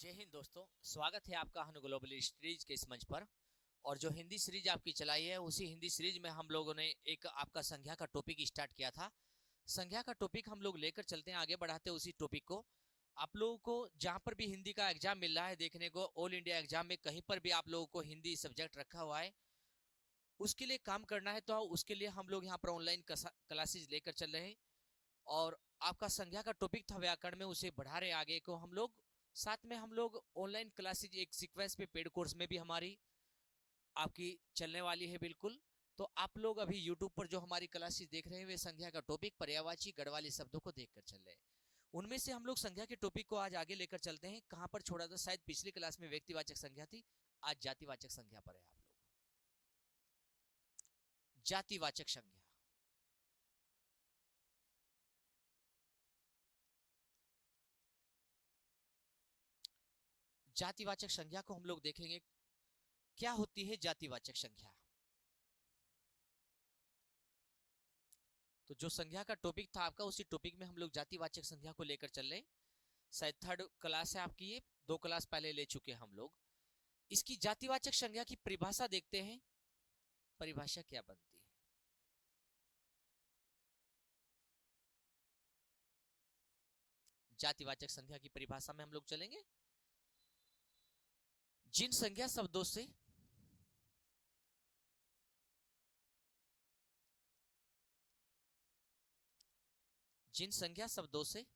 जय हिंद दोस्तों, स्वागत है आपका हन ग्लोबल सीरीज के इस मंच पर। और जो हिंदी सीरीज आपकी चलाई है, उसी हिंदी सीरीज में हम लोगों ने एक आपका संज्ञा का टॉपिक स्टार्ट किया था। संज्ञा का टॉपिक हम लोग लेकर चलते हैं, आगे बढ़ाते हैं उसी टॉपिक को। आप लोगों को जहां पर भी हिंदी का एग्जाम मिल रहा है देखने को, ऑल इंडिया एग्जाम में कहीं पर भी आप लोगों को हिंदी सब्जेक्ट रखा हुआ है, उसके लिए काम करना है तो उसके लिए हम लोग यहाँ पर ऑनलाइन क्लासेज लेकर चल रहे हैं। और आपका संज्ञा का टॉपिक था व्याकरण में, उसे बढ़ा रहे आगे को हम लोग। साथ में हम लोग ऑनलाइन क्लासेज एक सीक्वेंस पे पेड कोर्स में भी हमारी आपकी चलने वाली है बिल्कुल। तो आप लोग अभी यूट्यूब पर जो हमारी क्लासेज देख रहे हैं वे संज्ञा का टॉपिक पर्यायवाची गढ़वाली शब्दों को देखकर चल रहे हैं। उनमें से हम लोग संज्ञा के टॉपिक को आज आगे लेकर चलते हैं। कहां पर छोड़ा था? शायद पिछली क्लास में व्यक्तिवाचक संज्ञा थी, आज जातिवाचक संज्ञा पर है। आप लोग जातिवाचक संज्ञा, जातिवाचक संज्ञा को हम लोग देखेंगे क्या होती है जातिवाचक संज्ञा। तो जो संज्ञा का टॉपिक था आपका, उसी टॉपिक में हम लोग जातिवाचक संज्ञा को लेकर चल रहे हैं। शायद थर्ड क्लास है आपकी, ये 2 क्लास पहले ले चुके हैं हम लोग। इसकी जातिवाचक संज्ञा की परिभाषा देखते हैं, परिभाषा क्या बनती है। जातिवाचक संज्ञा की परिभाषा में हम लोग चलेंगे। जिन संज्ञा शब्दों से जिन संज्ञा शब्दों से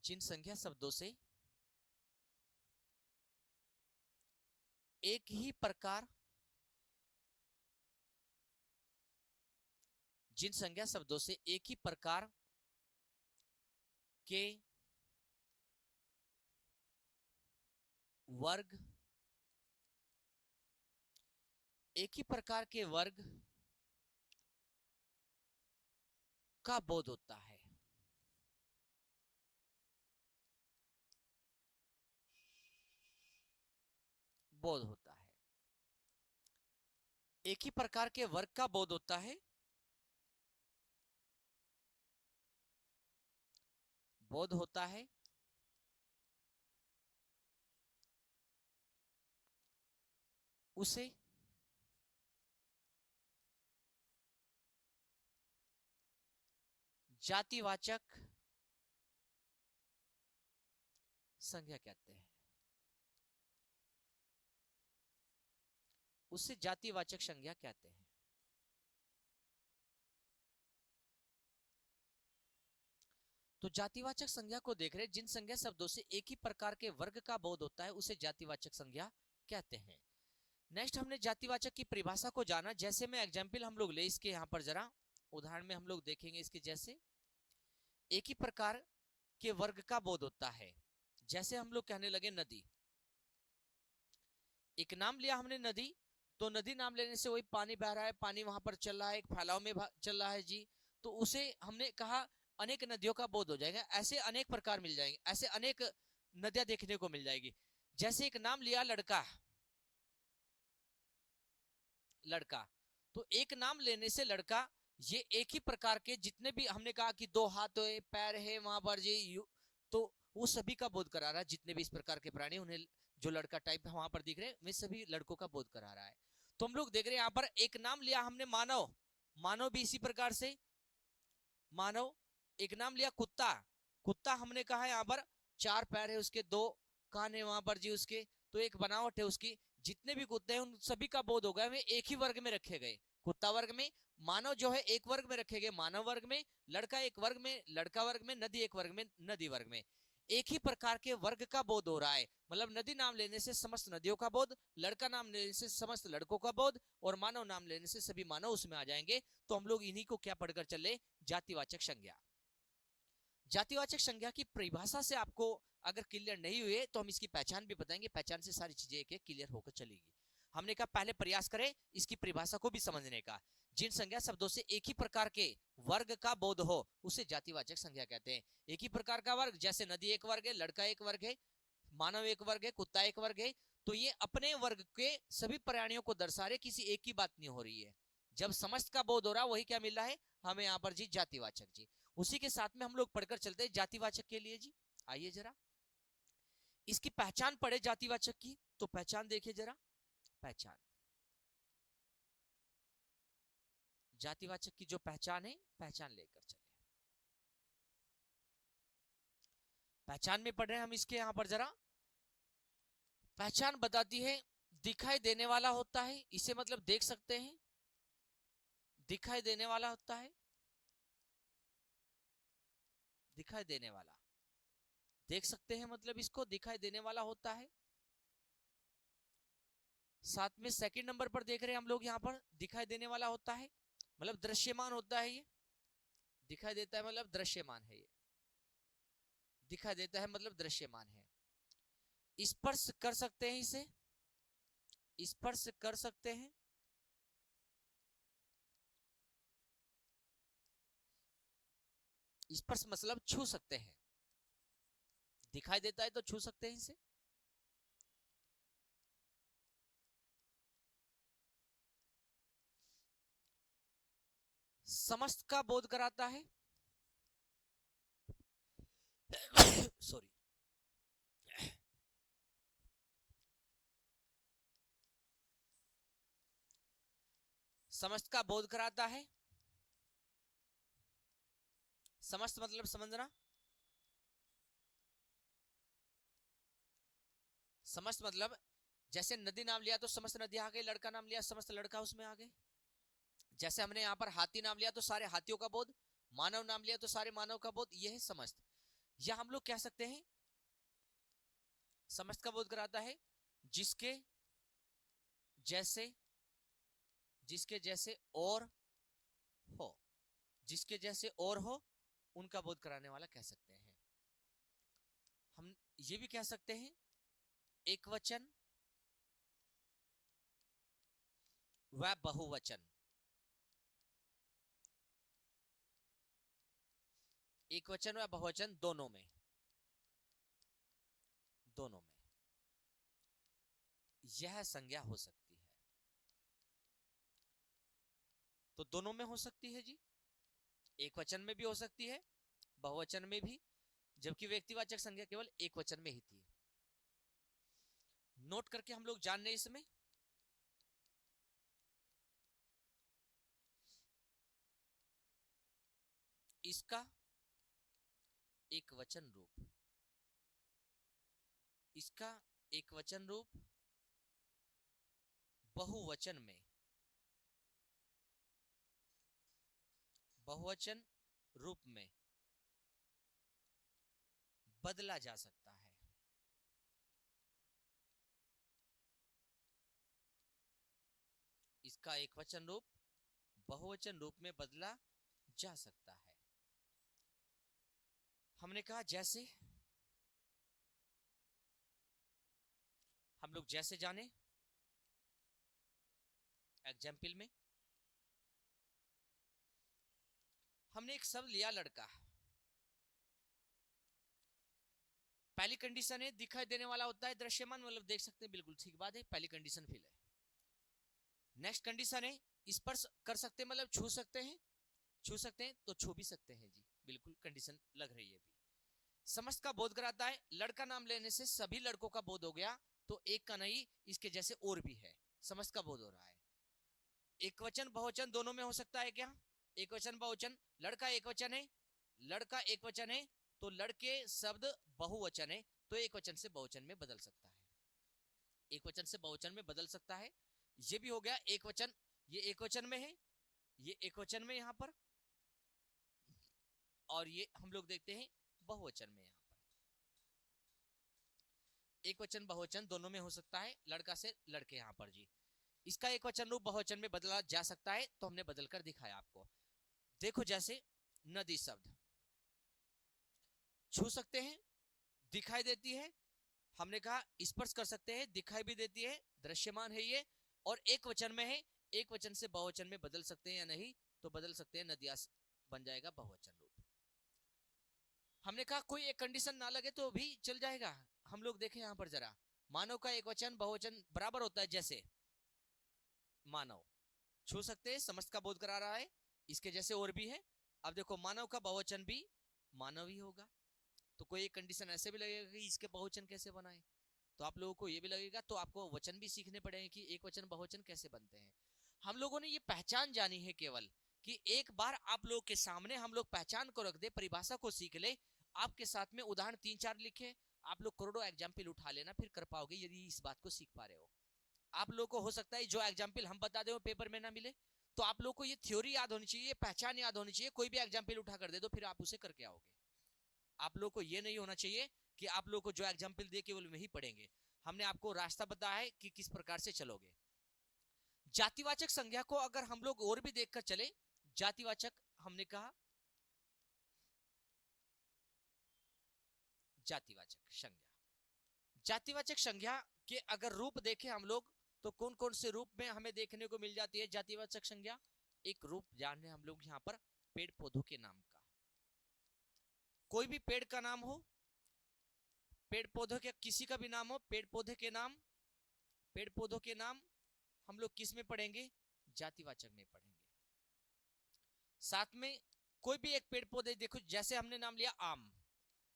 जिन संज्ञा शब्दों से एक ही प्रकार जिन संज्ञा शब्दों से एक ही प्रकार के वर्ग एक ही प्रकार के वर्ग का बोध होता है, बोध होता है। एक ही प्रकार के वर्ग का बोध होता है, बोध होता है। उसे जातिवाचक संज्ञा कहते हैं। उसे जातिवाचक संज्ञा कहते हैं। तो जातिवाचक संज्ञा को देख रहे, जिन संज्ञा शब्दों से एक ही प्रकार के वर्ग का बोध होता है उसे जातिवाचक संज्ञा कहते हैं। नेक्स्ट हमने जातिवाचक की परिभाषा को जाना। जैसे में एग्जाम्पल हम लोग ले इसके यहाँ पर जरा उदाहरण में हम लोग देखेंगे इसके। जैसे एक ही प्रकार के वर्ग का बोध होता है, जैसे हम लोग कहने लगे नदी। एक नाम लिया हमने नदी, तो नदी नाम लेने से वही पानी बह रहा है, पानी वहां पर चल रहा है, एक फैलाव में चल रहा है जी। तो उसे हमने कहा अनेक नदियों का बोध हो जाएगा। ऐसे अनेक प्रकार मिल जाएंगे, ऐसे अनेक नदियां देखने को मिल जाएगी। जैसे एक नाम लिया लड़का, लड़का, तो एक नाम लेने से लड़का, ये एक ही प्रकार के जितने भी हमने कहा कि 2 हाथ है, पैर है वहां पर जी, तो वो सभी का बोध करा रहा है। जितने भी इस प्रकार के प्राणी उन्हें जो लड़का टाइप वहां पर दिख रहे हैं, वे सभी लड़कों का बोध करा रहा है। तो हम लोग देख रहे हैं यहाँ पर एक नाम लिया हमने मानव, मानव भी इसी प्रकार से मानव। एक नाम लिया कुत्ता, कुत्ता हमने कहा यहाँ पर 4 पैर है उसके, 2 कान है वहां पर जी उसके, तो एक बनावट है उसकी। जितने भी कुत्ते हैं उन सभी का बोध होगा, वे एक ही वर्ग में रखे गए, कुत्ता वर्ग में। मानव जो है एक वर्ग में रखे गए, मानव वर्ग में। लड़का एक वर्ग में, लड़का वर्ग में। नदी एक वर्ग में, नदी वर्ग में। एक ही प्रकार के वर्ग का बोध हो रहा है। मतलब नदी नाम लेने से समस्त नदियों का बोध, लड़का नाम लेने से समस्त लड़कों का बोध, और मानव नाम लेने से सभी मानव उसमें आ जाएंगे। तो हम लोग इन्हीं को क्या पढ़कर चले? जातिवाचक संज्ञा। जातिवाचक संज्ञा की परिभाषा से आपको अगर क्लियर नहीं हुए तो हम इसकी पहचान भी बताएंगे, पहचान से सारी चीजें एक क्लियर होकर चलेगी। हमने कहा पहले प्रयास करें इसकी परिभाषा को भी समझने का। जिन संज्ञा शब्दों से एक ही प्रकार के वर्ग का बोध हो उसे जातिवाचक संज्ञा कहते हैं। एक ही प्रकार का वर्ग, जैसे नदी एक वर्ग है, लड़का एक वर्ग है, मानव एक वर्ग है, कुत्ता एक वर्ग है, तो ये अपने वर्ग के सभी प्राणियों को दर्शा रहे, किसी एक की बात नहीं हो रही है। जब समस्त का बोध हो रहा वही क्या मिल रहा है हमें यहाँ पर जी? जातिवाचक जी। उसी के साथ में हम लोग पढ़कर चलते हैं जातिवाचक के लिए जी। आइए जरा इसकी पहचान पढ़े जातिवाचक की, तो पहचान देखिए जरा, पहचान जातिवाचक की जो पहचान है, पहचान लेकर चले। पहचान में पढ़ रहे हैं हम इसके यहां पर जरा। पहचान बताती है दिखाई देने वाला होता है, इसे मतलब देख सकते हैं, दिखाई देने वाला होता है, दिखाई देने वाला, देख सकते हैं मतलब इसको दिखाई देने वाला होता है। साथ में सेकंड नंबर पर देख रहे हैं हम लोग यहां पर, दिखाई देने वाला होता है मतलब दृश्यमान होता है, ये दिखाई देता है मतलब दृश्यमान है, ये दिखाई देता है मतलब दृश्यमान है। स्पर्श कर सकते हैं इसे, स्पर्श कर सकते हैं, स्पर्श मतलब छू सकते हैं, दिखाई देता है तो छू सकते हैं इसे। समस्त का बोध कराता है सॉरी, समस्त का बोध कराता है, समस्त मतलब समझना, समस्त मतलब जैसे नदी नाम लिया तो समस्त नदी आ गई, लड़का नाम लिया समस्त लड़का उसमें आ गए। जैसे हमने यहाँ पर हाथी नाम लिया तो सारे हाथियों का बोध, मानव नाम लिया तो सारे मानव का बोध, यह है समस्त। या हम लोग कह सकते हैं समस्त का बोध कराता है जिसके जैसे, जिसके जैसे और हो, जिसके जैसे और हो उनका बोध कराने वाला कह सकते हैं। हम ये भी कह सकते हैं एक वचन व बहुवचन, एक वचन व बहुवचन दोनों में, दोनों में यह संज्ञा हो सकती है। तो दोनों में हो सकती है जी, एक वचन में भी हो सकती है, बहुवचन में भी, जबकि व्यक्तिवाचक संज्ञा केवल एक वचन में ही थी। नोट करके हम लोग जान रहे इसमें, इसका एक वचन रूप, इसका एक वचन रूप बहुवचन में, बहुवचन रूप में बदला जा सकता है। इसका एक वचन रूप बहुवचन रूप में बदला जा सकता है। हमने कहा जैसे, हम लोग जैसे जाने एग्जाम्पल में हमने एक शब्द लिया लड़का, पहली कंडीशन है दिखाई देने वाला होता है, दृश्यमान मतलब देख सकते हैं, बिल्कुल ठीक बात है, पहली कंडीशन फिल है। नेक्स्ट कंडीशन है स्पर्श कर सकते हैं मतलब छू सकते हैं, छू सकते हैं तो छू भी सकते हैं जी, बिल्कुल कंडीशन लग रही है। भी समस्त का बोध कराता है, लड़का नाम लेने से सभी लड़कों का बोध हो गया, तो एक का नहीं इसके जैसे और भी है, समस्त का बोध हो रहा है। एक वचन बहुवचन दोनों में हो सकता है क्या, एक वचन बहुवचन, लड़का एक वचन है, लड़का एक वचन है तो लड़के शब्द बहुवचन है, तो एक वचन से बहुवचन में बदल सकता है, एक वचन से बहुवचन में बदल सकता है। ये भी हो गया एक वचन, ये एक वचन में है, ये एक वचन में यहां पर, और ये हम लोग देखते हैं बहुवचन में, यहां पर एक वचन बहुवचन दोनों में हो सकता है, लड़का से लड़के यहां पर जी। इसका एक वचन रूप बहुवचन में बदला जा सकता है, तो हमने बदलकर दिखाया आपको। देखो जैसे नदी शब्द छू सकते हैं, दिखाई देती है, हमने कहा स्पर्श कर सकते हैं, दिखाई भी देती है, दृश्यमान है ये, और एक वचन में है, एक वचन से बहुवचन में बदल सकते हैं या नहीं, तो बदल सकते हैं, नदिया बन जाएगा बहुवचन रूप। हमने कहा कोई एक कंडीशन ना लगे तो भी चल जाएगा। हम लोग देखें यहां पर जरा, मानव का एक वचन बहुवचन बराबर होता है, जैसे मानव छू सकते हैं, समस्त का बोध करा रहा है, इसके जैसे और भी है। अब देखो मानव का बहुवचन भी मानव ही होगा, तो कोई एक कंडीशन ऐसे भी लगेगा कि इसके बहुवचन कैसे बनाए, तो आप लोगों को ये भी लगेगा, तो आपको वचन भी सीखने पड़ेंगे कि एक वचन बहुवचन कैसे बनते हैं। हम लोगों ने ये पहचान जानी है केवल कि एक बार आप लोगों के सामने हम लोग पहचान को रख दे, परिभाषा को सीख ले, आपके साथ में उदाहरण 3-4 लिखे, आप लोग करोड़ों एग्जाम्पल उठा लेना, फिर कर पाओगे यदि इस बात को सीख पा रहे हो। आप लोग को हो सकता है जो एग्जाम्पल हम बता दे वो पेपर में ना मिले, तो आप लोग को ये थ्योरी याद होनी चाहिए, पहचान याद होनी चाहिए, कोई भी एग्जाम्पल उठा कर दे दो फिर आप उसे करके आओगे। आप लोग को ये नहीं होना चाहिए कि आप लोग को जो एग्जाम्पल दे केवल वही पढ़ेंगे। हमने आपको रास्ता बताया है कि किस प्रकार से चलोगे। जातिवाचक संज्ञा को अगर हम लोग और भी देखकर चले, जातिवाचक हमने कहा जातिवाचक संज्ञा, जातिवाचक संज्ञा के अगर रूप देखें हम लोग तो कौन कौन से रूप में हमें देखने को मिल जाती है जातिवाचक संज्ञा। एक रूप जान रहे हम लोग यहाँ पर पेड़ पौधों के नाम का, कोई भी पेड़ का नाम हो, पेड़ पौधों के किसी का भी नाम हो, पेड़ पौधे के नाम, पेड़ पौधों के नाम हम लोग किस में पढ़ेंगे, जातिवाचक में पढ़ेंगे। साथ में कोई भी एक पेड़ पौधे देखो, जैसे हमने नाम लिया आम,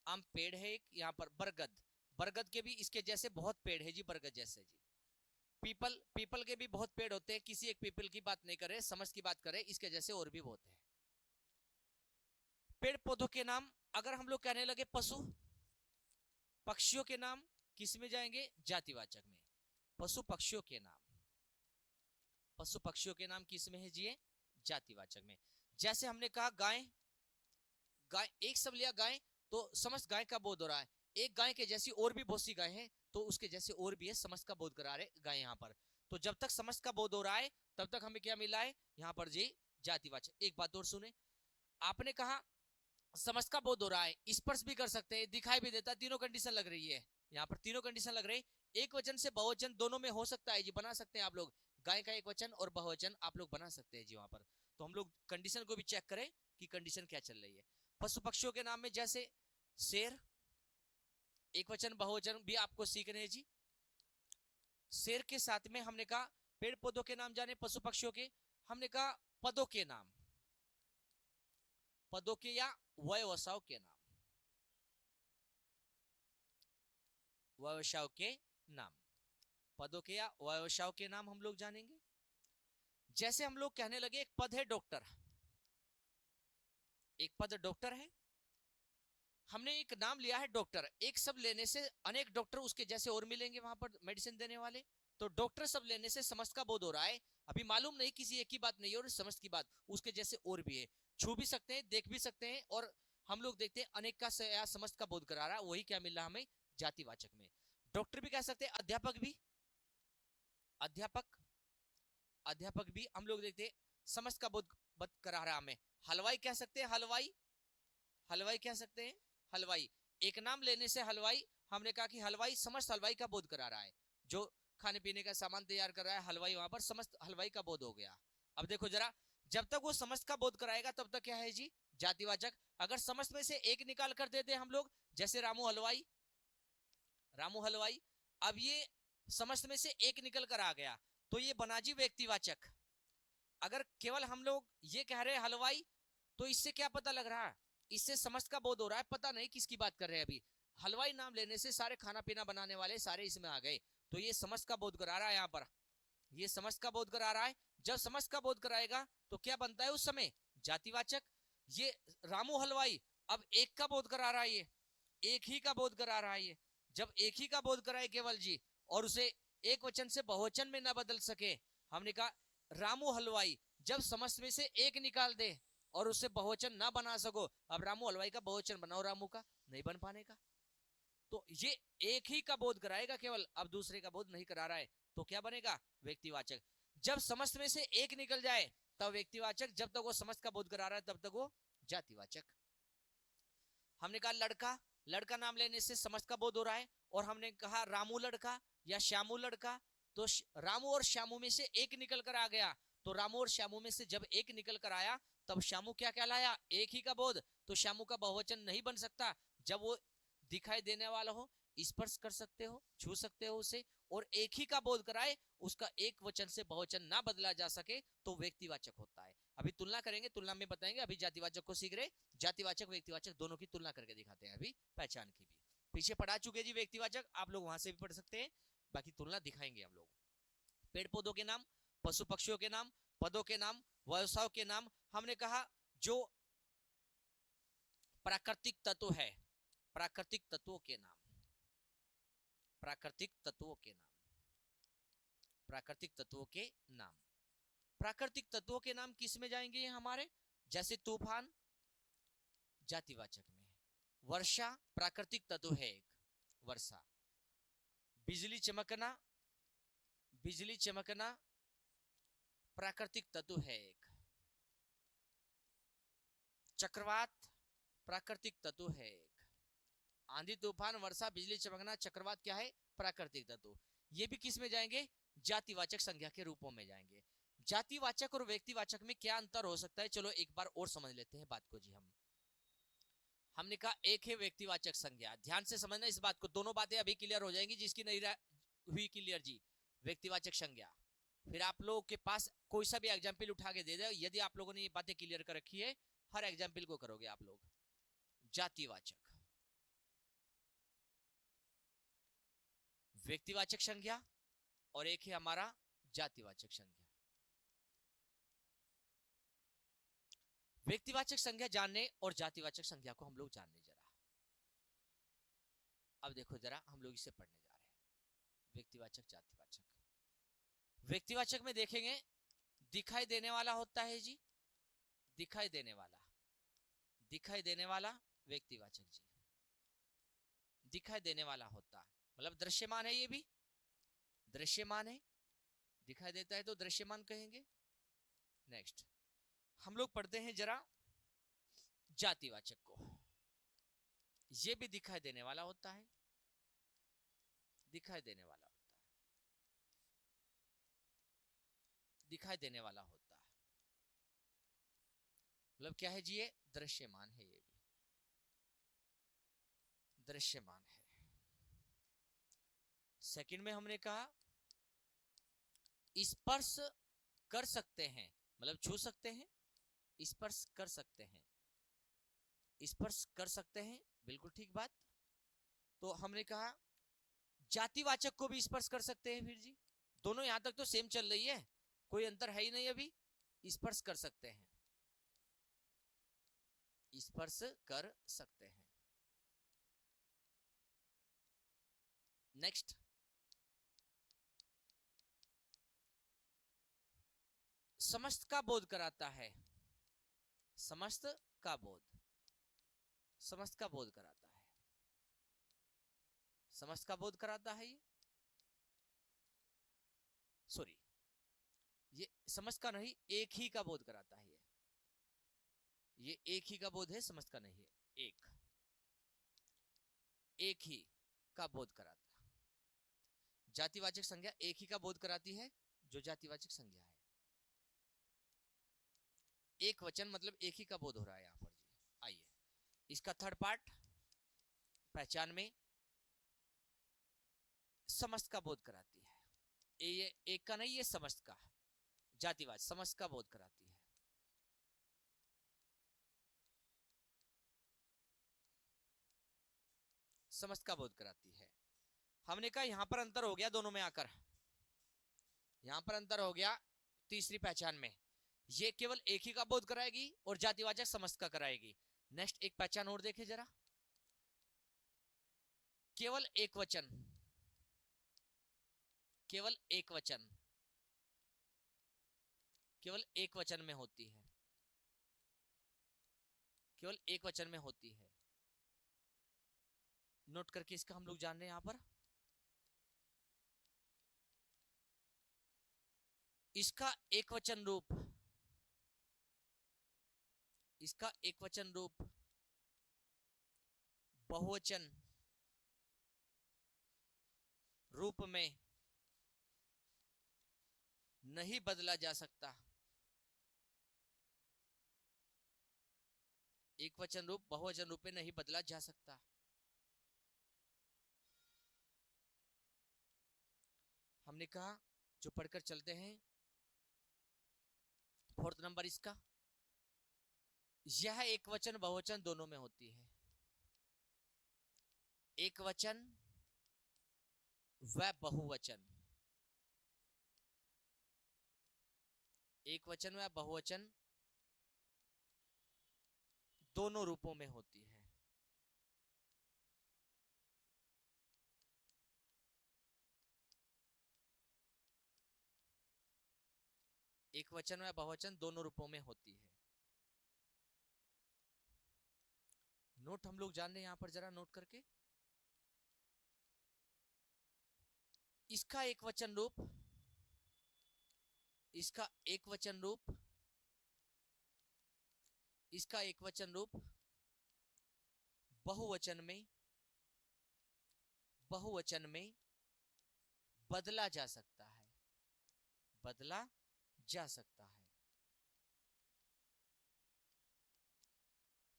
आम पेड़ है एक, यहाँ पर बरगद, बरगद के भी इसके जैसे बहुत पेड़ है जी, बरगद जैसे जी। पीपल, पीपल के भी बहुत पेड़ होते हैं, किसी एक पीपल की बात नहीं करे, समझ की बात करें, इसके जैसे और भी बहुत है। पेड़ पौधों के नाम अगर हम लोग कहने लगे पशु पक्षियों के नाम किस में जाएंगे, जातिवाचक में। पशु पक्षियों के नाम, पशु पक्षियों के नाम किस में है जी, जातिवाचक में। जैसे हमने कहा गाय, गाय एक सब लिया गाय, तो समस्त गाय का बोध हो रहा है, एक गाय के जैसी और भी बहुत सी गाय हैं, तो उसके जैसे और भी है, समस्त का बोध करा रहे गाय यहाँ पर। तो जब तक समस्त का बोध हो रहा है तब तक हमें क्या मिला है यहाँ पर जी, जातिवाचक। एक बात और सुने, आपने कहा समझ का बोध हो रहा है, स्पर्श भी कर सकते हैं, दिखाई भी देता, तीनों कंडीशन लग रही है यहाँ पर, तीनों कंडीशन लग रही है। एक वचन से बहुवचन दोनों में हो सकता है जी, बना सकते हैं आप लोग, गाय का एक वचन और बहुवचन आप लोग बना सकते हैं जी वहां पर। तो हम लोग कंडीशन को भी चेक करें कि कंडीशन क्या चल रही है। पशु पक्षियों के नाम में जैसे शेर, एक वचन बहुवचन भी आपको सीखने हैं जी। शेर के साथ में हमने कहा पेड़ पौधों के नाम जाने, पशु पक्षियों के, हमने कहा पदों के नाम, पदों के या व्यवसायों के नाम, व्यवसायों के नाम, पदों के या व्यवसायों के नाम हम लोग जानेंगे। जैसे हम लोग कहने लगे एक पद है डॉक्टर, एक पद डॉक्टर है, हमने एक नाम लिया है डॉक्टर, एक सब लेने से अनेक डॉक्टर उसके जैसे और मिलेंगे वहां पर मेडिसिन देने वाले, तो डॉक्टर सब लेने से समस्त का बोध हो रहा है, अभी मालूम नहीं किसी एक की बात नहीं है और समस्त की बात, उसके जैसे और भी है, छू भी सकते हैं, देख भी सकते हैं, और हम लोग देखते हैं अनेक का समस्त का बोध करा रहा है, वही क्या मिल रहा हमें जातिवाचक में। डॉक्टर भी कह सकते हैं, अध्यापक भी, अध्यापक, अध्यापक भी हम लोग देखते हैं समस्त का बोध करा रहा हमें। हलवाई कह सकते हैं, हलवाई, हलवाई कह सकते हैं, हलवाई, एक नाम लेने से हलवाई, हमने कहा कि हलवाई समस्त हलवाई का बोध करा रहा है, जो खाने पीने का सामान तैयार कर रहा है हलवाई, वहां पर समस्त हलवाई का बोध हो गया। अब देखो जरा, जब तक वो समस्त का बोध कराएगा तब तक क्या है जी, जातिवाचक। अगर समस्त में से एक निकाल कर देते हम लोग, जैसे रामू हलवाई, रामू हलवाई, अब ये समस्त में से एक निकल कर आ गया तो ये बना जी व्यक्तिवाचक। अगर केवल हम लोग ये कह रहे हैं हलवाई, तो इससे क्या पता लग रहा है, इससे समस्त का बोध हो रहा है, पता नहीं किसकी बात कर रहे हैं। अभी हलवाई नाम लेने से सारे खाना पीना बनाने वाले सारे इसमें आ गए, तो ये समस्त का बोध करा रहा है यहाँ पर, ये समस्त का बोध करा रहा है। जब समस्त का बोध कराएगा तो क्या बनता है उस समय, जातिवाचक। ये रामू हलवाई अब एक का बोध करा रहा है, ये एक ही का बोध करा रहा है, ये जब एक ही का बोध कराए केवल जी, और उसे एक वचन से बहुवचन में ना बदल सके, हमने कहा रामू हलवाई, जब समस्त में से एक निकाल दे और उससे बहुवचन ना बना सको, अब रामू हलवाई का बहुवचन बनाओ रामू का, नहीं बन पाने का, तो ये एक ही का बोध कराएगा केवल, अब दूसरे का बोध नहीं करा रहा है, तो क्या बनेगा व्यक्तिवाचक। जब समस्त में से एक निकल जाए तब व्यक्तिवाचक, जब तक वो समस्त का बोध करा रहा है तब तक वो जातिवाचक। हमने कहा लड़का, लड़का नाम लेने से समस्त का बोध हो रहा है, और हमने कहा रामू लड़का या श्यामू लड़का, तो रामू और श्यामू में से एक निकल कर आ गया, तो रामू और श्यामू में से जब एक निकल कर आया तब श्यामू क्या कहलाया, एक ही का बोध, तो श्यामू का बहुवचन नहीं बन सकता, जब वो दिखाई देने वाला हो, स्पर्श कर सकते हो, छू सकते हो उसे, और एक ही का बोध कराए, उसका एक वचन से बहुवचन ना बदला जा सके, तो व्यक्तिवाचक होता है। अभी तुलना करेंगे, तुलना में बताएंगे। अभी जातिवाचक को सीख रहे, जातिवाचक व्यक्तिवाचक दोनों की तुलना करके दिखाते हैं, अभी पहचान की भी। पीछे पढ़ा चुके जी व्यक्तिवाचक, आप लोग वहां से भी पढ़ सकते हैं, बाकी तुलना दिखाएंगे हम लोग। पेड़ पौधों के नाम, पशु पक्षियों के नाम, पदों के नाम, व्यवसायों के नाम। हमने कहा जो प्राकृतिक तत्व है, प्राकृतिक तत्वों के नाम, प्राकृतिक तत्वों के नाम, प्राकृतिक तत्वों के नाम। प्राकृतिक तत्वों के नाम किस में जाएंगे हमारे? जैसे तूफान जातिवाचक में, वर्षा प्राकृतिक तत्व है एक, वर्षा। बिजली चमकना, बिजली चमकना प्राकृतिक तत्व है एक। चक्रवात प्राकृतिक तत्व है एक। आंधी तूफान वर्षा बिजली चमकना चक्रवात क्या है? प्राकृतिक तत्व। ये भी किस में जाएंगे? जातिवाचक संज्ञा के रूपों में जाएंगे। जातिवाचक और व्यक्तिवाचक में क्या अंतर हो सकता है, चलो एक बार और समझ लेते हैं बात को जी। हमने कहा एक है व्यक्तिवाचक संज्ञा, ध्यान से समझना इस बात को, दोनों बातें अभी क्लियर हो जाएंगी, जिसकी नहीं हुई क्लियर जी। व्यक्तिवाचक संज्ञा, फिर आप लोगों के पास कोई सा भी एग्जाम्पल उठा के दे दे, यदि आप लोगों ने ये बातें क्लियर कर रखी है, हर एग्जाम्पल को करोगे आप लोग। जातिवाचक, व्यक्तिवाचक संज्ञा, और एक है हमारा जातिवाचक संज्ञा। व्यक्तिवाचक संज्ञा जानने और जातिवाचक संज्ञा को हम लोग जानने जरा। अब देखो जरा, हम लोग इसे पढ़ने जा रहे हैं, व्यक्तिवाचक जातिवाचक। व्यक्तिवाचक में देखेंगे दिखाई देने वाला होता है जी, दिखाई देने वाला, दिखाई देने वाला व्यक्तिवाचक जी, दिखाई देने वाला होता, मतलब दृश्यमान है, ये भी दृश्यमान है, दिखाई देता है तो दृश्यमान कहेंगे। नेक्स्ट हम लोग पढ़ते हैं जरा जातिवाचक को। ये भी दिखाई देने वाला होता है, दिखाई देने वाला होता है, दिखाई देने वाला होता है, मतलब क्या है जी? ये दृश्यमान है, ये भी दृश्यमान है। सेकंड में हमने कहा स्पर्श कर सकते हैं, मतलब छू सकते हैं, स्पर्श कर सकते हैं, स्पर्श कर सकते हैं, बिल्कुल ठीक बात। तो हमने कहा जातिवाचक को भी स्पर्श कर सकते हैं, फिर जी दोनों यहां तक तो सेम चल रही है, कोई अंतर है ही नहीं, अभी स्पर्श कर सकते हैं, स्पर्श कर सकते हैं। नेक्स्ट समस्त का बोध कराता है, समस्त का बोध, समस्त का बोध कराता है, समस्त का बोध कराता है। ये सॉरी, ये समस्त का नहीं, एक ही का बोध कराता है, ये एक ही का बोध है, समस्त का नहीं है, एक ही का बोध कराता है। जातिवाचक संज्ञा एक ही का बोध कराती है, जो जातिवाचक संज्ञा है। एक वचन मतलब एक ही का बोध हो रहा है यहां पर जी। आइए इसका थर्ड पार्ट, पहचान में समस्त का बोध कराती है। ये एक का नहीं, ये समस्त का, जातिवाचक समस्त का बोध कराती है। समस्त का बोध कराती है। हमने कहा यहां पर अंतर हो गया दोनों में आकर, यहां पर अंतर हो गया तीसरी पहचान में, ये केवल एक ही का बोध कराएगी और जातिवाचक समस्त का कराएगी। नेक्स्ट एक पहचान और देखे जरा, केवल एक वचन, केवल एक वचन, केवल एक वचन में होती है, केवल एक वचन में होती है। नोट करके इसका हम लोग जान रहे हैं यहां पर, इसका एक वचन रूप, इसका एक वचन रूप बहुवचन रूप में नहीं बदला जा सकता, एक वचन रूप बहुवचन रूप में नहीं बदला जा सकता। हमने कहा जो पढ़कर चलते हैं, फोर्थ नंबर इसका यह एक वचन बहुवचन दोनों में होती है। एक वचन व बहुवचन, एक वचन व बहुवचन दोनों रूपों में होती है। एक वचन व बहुवचन दोनों रूपों में होती है। नोट हम लोग जान रहे हैं यहां पर, जरा नोट करके। इसका एक वचन रूप, इसका एक वचन रूप, इसका एक वचन रूप बहुवचन में, बहुवचन में बदला जा सकता है, बदला जा सकता है।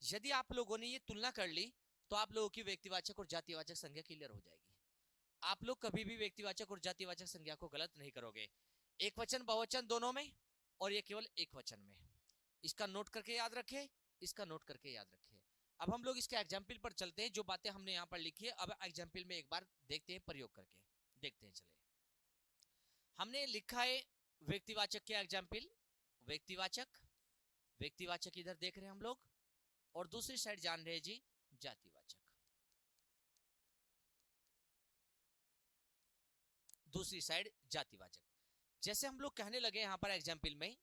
यदि आप लोगों ने ये तुलना कर ली तो आप लोगों की व्यक्तिवाचक और जातिवाचक संज्ञा क्लियर हो जाएगी। आप लोग कभी भी व्यक्तिवाचक और जातिवाचक संज्ञा को गलत नहीं करोगे। एक वचन बहुवचन दोनों में, और ये केवल एक वचन में। इसका नोट करके याद रखें, इसका नोट करके याद रखें। अब हम लोग इसके एग्जाम्पल पर चलते हैं। जो बातें हमने यहाँ पर लिखी है अब एग्जाम्पल में एक बार देखते हैं, प्रयोग करके देखते हैं। चले, हमने लिखा है व्यक्तिवाचक के एग्जाम्पल, व्यक्तिवाचक, व्यक्तिवाचक इधर देख रहे हैं हम लोग, और दूसरी साइड जान रहे हैं जी जातिवाचक। दूसरी साइड जातिवाचक। जैसे हम लोग कहने लगे यहां पर एग्जाम्पल में,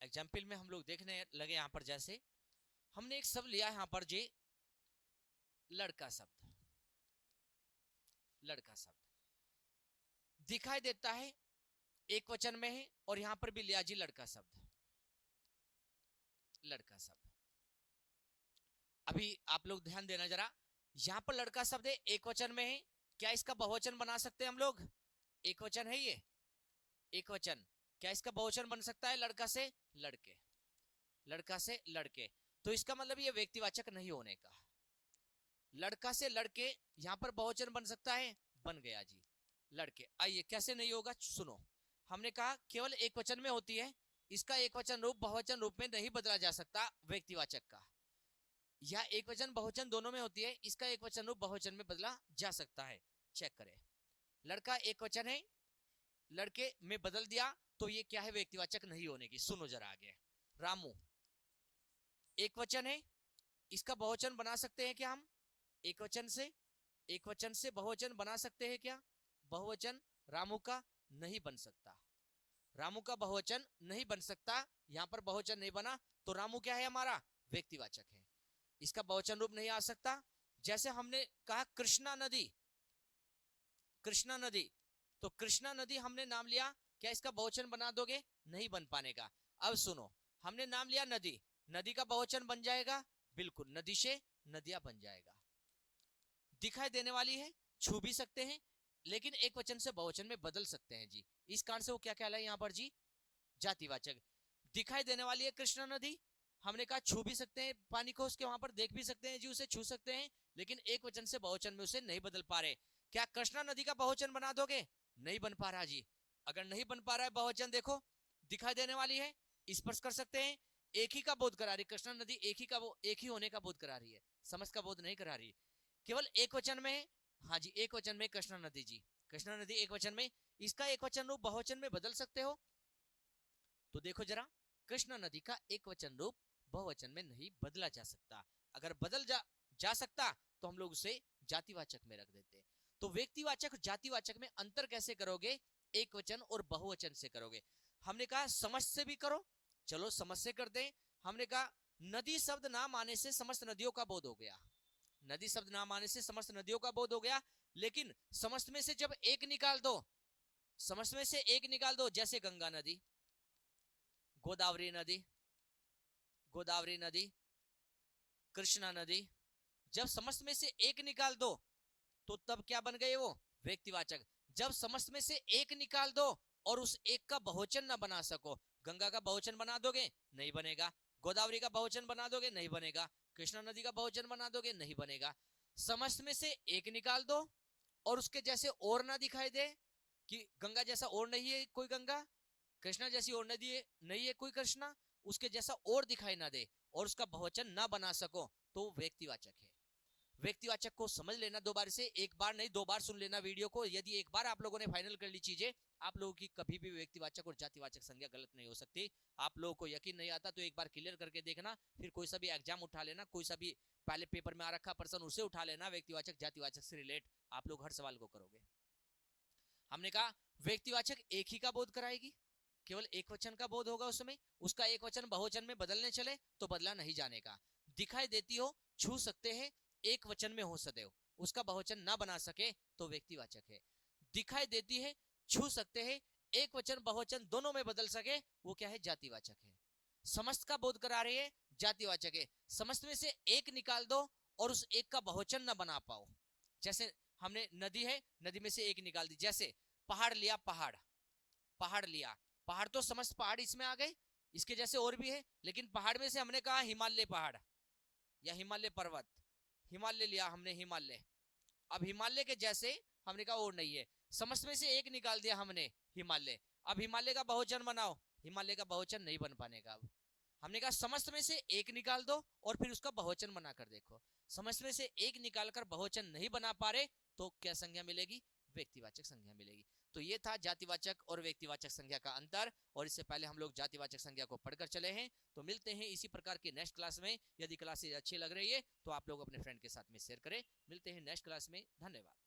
एग्जाम्पल में हम लोग देखने लगे यहां पर, जैसे हमने एक शब्द लिया यहां पर जी लड़का शब्द, लड़का शब्द दिखाई देता है एक वचन में है, और यहां पर भी लिया जी लड़का शब्द, लड़का शब्द। अभी आप लोग ध्यान देना जरा, यहां पर लड़का शब्द है, एक वचन में है। क्या इसका बहुवचन बना सकते हैं हम लोग? एक वचन है ये, एक वचन। क्या इसका बहुवचन बन सकता है? लड़का से लड़के, लड़का से लड़के। तो इसका मतलब ये व्यक्तिवाचक नहीं होने का। लड़का से लड़के यहां पर बहुवचन बन सकता है, बन गया जी लड़के। आइए कैसे नहीं होगा, सुनो। हमने कहा केवल एक वचन में होती है, इसका एक वचन रूप बहुवचन रूप में नहीं बदला जा सकता व्यक्तिवाचक का। यह एक वचन बहुवचन दोनों में होती है, इसका एक वचन रूप बहुवचन में बदला जा सकता है। चेक करें, लड़का एक वचन है, लड़के में बदल दिया तो ये क्या है? व्यक्तिवाचक नहीं होने की। सुनो जरा आगे, रामू एक वचन है, इसका बहुवचन बना सकते हैं क्या हम? एक वचन से, एक वचन से बहुवचन बना सकते हैं क्या? बहुवचन रामू का नहीं बन सकता, रामू का बहुवचन नहीं बन सकता। यहां पर बहुवचन नहीं बना तो रामू क्या है? हमारा व्यक्तिवाचक है, इसका बहुवचन रूप नहीं आ सकता। जैसे हमने कहा कृष्णा नदी, कृष्णा नदी, तो कृष्णा नदी हमने नाम लिया, क्या इसका बहुवचन बना दोगे? नहीं बन पाने का। अब सुनो, हमने नाम लिया नदी, नदी का बहुवचन बन जाएगा, बिल्कुल, नदी से नदियां बन जाएगा। दिखाई देने वाली है, छू भी सकते हैं, लेकिन एक वचन से बहुवचन में बदल सकते हैं जी। इस कारण से वो क्या कहलाए यहाँ पर जी? जातिवाचक। दिखाई देने वाली है कृष्णा नदी, हमने कहा छू भी सकते हैं पानी को, उसके वहां पर देख भी सकते हैं जी, उसे छू सकते हैं, लेकिन एक वचन से बहुवचन में उसे नहीं बदल पा रहे। क्या कृष्णा नदी का बहुवचन बना दोगे? नहीं बन पा रहा जी। अगर नहीं बन पा रहा है बहुवचन, देखो दिखाई देने वाली है, स्पर्श कर सकते हैं, एक ही का बोध करा रही, कृष्णा नदी एक ही का, वो एक ही होने का बोध करा रही है, समझ का बोध नहीं करा रही, केवल एक वचन में है। हाँ जी, एक वचन में कृष्णा नदी जी, कृष्णा नदी एक वचन में, इसका एक वचन रूप बहुवचन में बदल सकते हो? तो देखो जरा, कृष्णा नदी का एक वचन रूप बहुवचन में नहीं बदला जा सकता। अगर बदल जा सकता तो हम लोग उसे जातिवाचक में रख देते। तो व्यक्तिवाचक जातिवाचक में अंतर कैसे करोगे? एक वचन और बहुवचन से करोगे। हमने कहा समझ से भी करो, चलो समझ से करते हैं। हमने कहा नदी शब्द नाम आने से समस्त नदियों का बोध हो गया, नदी शब्द नाम आने से समस्त नदियों का बोध हो गया, लेकिन समस्त में से जब एक निकाल दो, समस्त में से एक निकाल दो, जैसे गंगा नदी, गोदावरी नदी, गोदावरी नदी, कृष्णा नदी, जब समस्त में से एक निकाल दो तो तब क्या बन गए? वो व्यक्तिवाचक। जब समस्त में से एक निकाल दो और उस एक का बहुवचन ना बना सको, गंगा का बहुवचन बना दोगे? नहीं बनेगा। गोदावरी का बहुवचन बना दोगे? नहीं बनेगा। कृष्णा नदी का बहुवचन बना दोगे? नहीं बनेगा। समस्त में से एक निकाल दो और उसके जैसे और ना दिखाई दे, कि गंगा जैसा और नहीं है कोई गंगा, कृष्णा जैसी और नदी नहीं है कोई कृष्णा, उसके जैसा और दिखाई ना दे और उसका बहुवचन ना बना सको, तो व्यक्तिवाचक है। व्यक्तिवाचक को समझ लेना, दो बार से, एक बार नहीं 2 बार सुन लेना वीडियो को। यदि एक बार आप लोगों ने फाइनल कर ली चीजें, आप लोगों की कभी भी व्यक्तिवाचक और जातिवाचक संज्ञा गलत नहीं हो सकती। आप लोगों को यकीन नहीं आता तो एक बार क्लियर करके देखना, फिर कोई सा भी एग्जाम उठा लेना, कोई सा भी पहले पेपर में आ रखा पर्सन उसे उठा लेना, व्यक्तिवाचक जातिवाचक से रिलेट आप लोग हर सवाल को करोगे। हमने कहा व्यक्तिवाचक एक ही का बोध कराएगी, केवल एक वचन का बोध होगा उसमें, उसका एक वचन बहुवचन में बदलने चले तो बदला नहीं जाने का। दिखाई देती हो, छू सकते हैं, एक वचन में हो सदैव, उसका बहुवचन ना बना सके तो व्यक्तिवाचक है। दिखाई देती है, छू सकते हैं, एक वचन बहुवचन दोनों में बदल सके, वो क्या है, जातिवाचक है। समस्त का बोध करा रही है, जातिवाचक है। समस्त में से एक निकाल दो और उस एक का बहुवचन ना बना पाओ, जैसे हमने नदी है, नदी में से एक निकाल दी, जैसे पहाड़ लिया, पहाड़, पहाड़ लिया, पहाड़ तो समस्त पहाड़ इसमें आ गए, इसके जैसे और भी है, लेकिन पहाड़ में से हमने कहा हिमालय पहाड़ या हिमालय पर्वत, हिमालय लिया हमने, हिमालय। अब हिमालय के जैसे हमने कहा और नहीं है, समस्त में से एक निकाल दिया हमने, हिमालय। अब हिमालय का बहुवचन बनाओ, हिमालय का बहुवचन नहीं बन पाने का। अब हमने कहा समस्त में से एक निकाल दो और फिर उसका बहुवचन बनाकर देखो, समस्त में से एक निकालकर बहुवचन नहीं बना पा रहे तो क्या संज्ञा मिलेगी, व्यक्तिवाचक संज्ञा मिलेगी। तो ये था जातिवाचक और व्यक्तिवाचक संज्ञा का अंतर, और इससे पहले हम लोग जातिवाचक संज्ञा को पढ़कर चले हैं। तो मिलते हैं इसी प्रकार की नेक्स्ट क्लास में। यदि क्लासेज अच्छी लग रही है तो आप लोग अपने फ्रेंड के साथ में शेयर करें। मिलते हैं नेक्स्ट क्लास में, धन्यवाद।